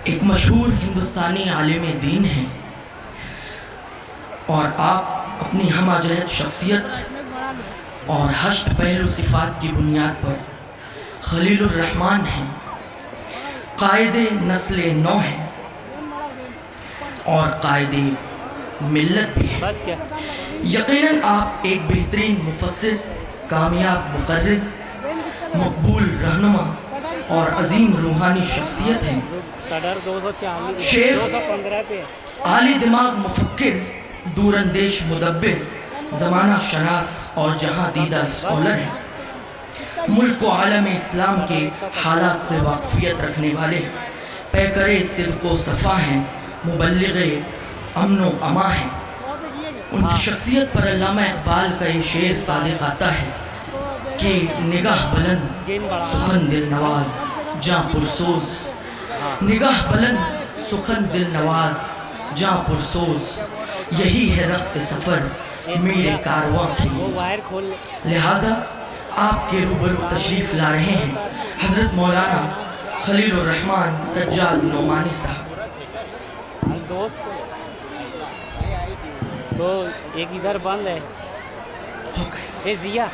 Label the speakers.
Speaker 1: ایک مشہور ہندوستانی عالم دین ہیں اور آپ اپنی ہمہ جہت شخصیت اور ہشت پہلو صفات کی بنیاد پر خلیل الرحمن ہیں، قائد نسل نو ہیں اور قائد ملت بھی ہیں۔ یقیناً آپ ایک بہترین مفسر، کامیاب مقرر، مقبول رہنما اور عظیم روحانی شخصیت ہیں۔ شیخ عالی دماغ مفکر، دور اندیش مدبر، زمانہ شناس اور جہاں دیدہ اسکالر ہیں۔ ملک و عالم اسلام کے حالات سے واقفیت رکھنے والے، پیکر صدق و صفا ہیں، مبلغ امن و اما ہیں۔ ان کی شخصیت پر علامہ اقبال کا یہ شعر صادق آتا ہے کہ نگاہ بلند سخن دل نواز جاں پرسوز، نگاہ بلند سخن دل نواز جاں پرسوز، یہی ہے رخت سفر میرے کارواں کے لیے۔ لہٰذا آپ کے روبرو تشریف لا رہے ہیں حضرت مولانا خلیل الرحمن سجاد نعمانی صاحب۔
Speaker 2: تو ایک ادھر بند ہے، اے زیا